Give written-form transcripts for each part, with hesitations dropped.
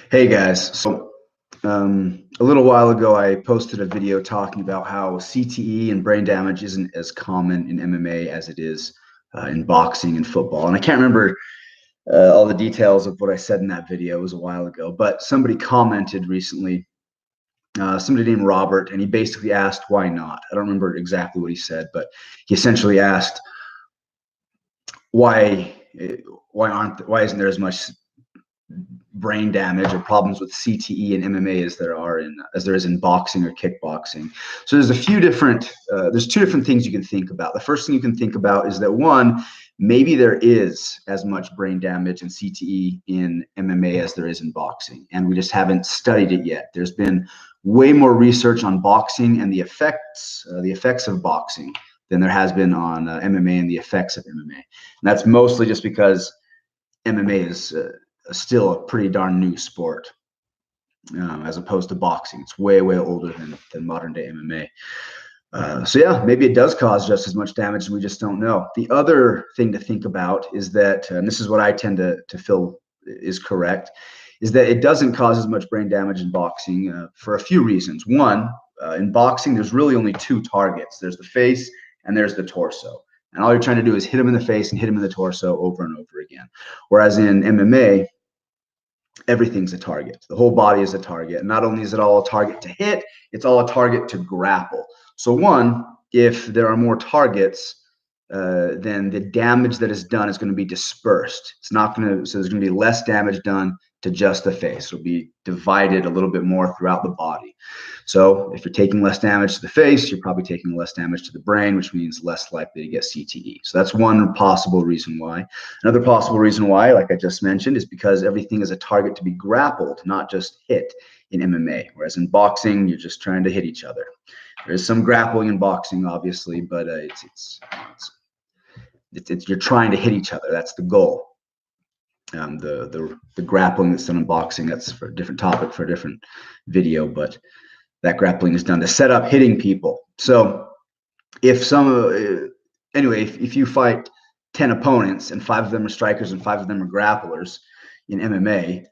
Hey guys, a little while ago I posted a video talking about how CTE and brain damage isn't as common in MMA as it is in boxing and football. And I can't remember all the details of what I said in that video. It was a while ago, but somebody commented recently, somebody named Robert, and he basically asked why not. I don't remember exactly what he said, but he essentially asked why why isn't there as much brain damage or problems with CTE and MMA as there is in boxing or kickboxing. So there's a few different there's two different things you can think about. The first thing you can think about is that one, maybe there is as much brain damage and CTE in MMA as there is in boxing, and we just haven't studied it yet. There's been way more research on boxing and the effects of boxing than there has been on MMA and the effects of MMA. And that's mostly just because MMA is still a pretty darn new sport, as opposed to boxing. It's way older than modern day MMA. So yeah, maybe it does cause just as much damage, and we just don't know. The other thing to think about is that, and this is what I tend to feel is correct, is that it doesn't cause as much brain damage in boxing for a few reasons. One, in boxing, there's really only two targets. There's the face and there's the torso. And all you're trying to do is hit him in the face and hit him in the torso over and over again. Whereas in MMA, everything's a target. The whole body is a target. And not only is it all a target to hit, it's all a target to grapple. So one, if there are more targets, then the damage that is done is going to be dispersed. It's not going to, so there's going to be less damage done to just the face. It'll be divided a little bit more throughout the body. So if you're taking less damage to the face, you're probably taking less damage to the brain, which means less likely to get CTE. So that's one possible reason why. Another possible reason why, like I just mentioned, is because everything is a target to be grappled, not just hit in MMA. Whereas in boxing, you're just trying to hit each other. There is some grappling in boxing, obviously, but you're trying to hit each other. That's the goal. The grappling that's done in boxing, that's for a different topic for a different video, but that grappling is done to set up hitting people. So if if you fight 10 opponents and 5 of them are strikers and 5 of them are grapplers in MMA,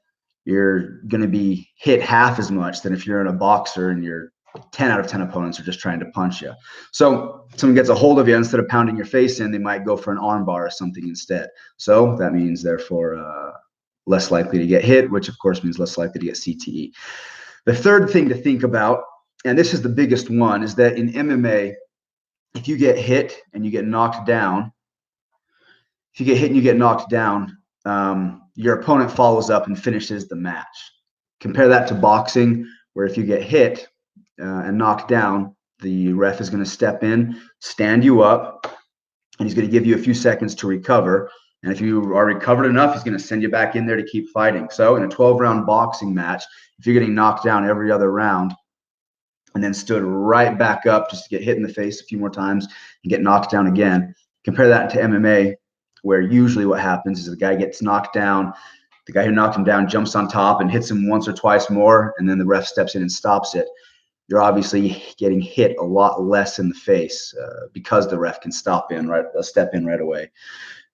you're going to be hit half as much than if you're in a boxer and you're 10 out of 10 opponents are just trying to punch you. So someone gets a hold of you, instead of pounding your face in, they might go for an arm bar or something instead. So that means therefore less likely to get hit, which of course means less likely to get CTE. The third thing to think about, and this is the biggest one, is that in MMA, if you get hit and you get knocked down, your opponent follows up and finishes the match. Compare that to boxing, where if you get hit and knocked down, the ref is going to step in, stand you up, and he's going to give you a few seconds to recover. And if you are recovered enough, he's going to send you back in there to keep fighting. So in a 12-round boxing match, if you're getting knocked down every other round and then stood right back up just to get hit in the face a few more times and get knocked down again, compare that to MMA, where usually what happens is the guy gets knocked down, the guy who knocked him down jumps on top and hits him once or twice more, and then the ref steps in and stops it. You're obviously getting hit a lot less in the face because the ref can step in right away,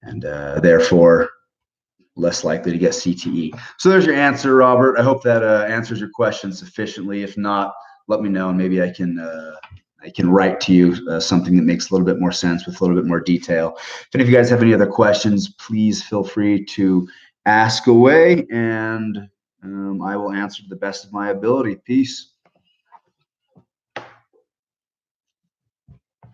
and therefore less likely to get CTE. So there's your answer, Robert. I hope that answers your question sufficiently. If not, let me know, and maybe I can write to you something that makes a little bit more sense with a little bit more detail. If any of you guys have any other questions, please feel free to ask away, and I will answer to the best of my ability. Peace.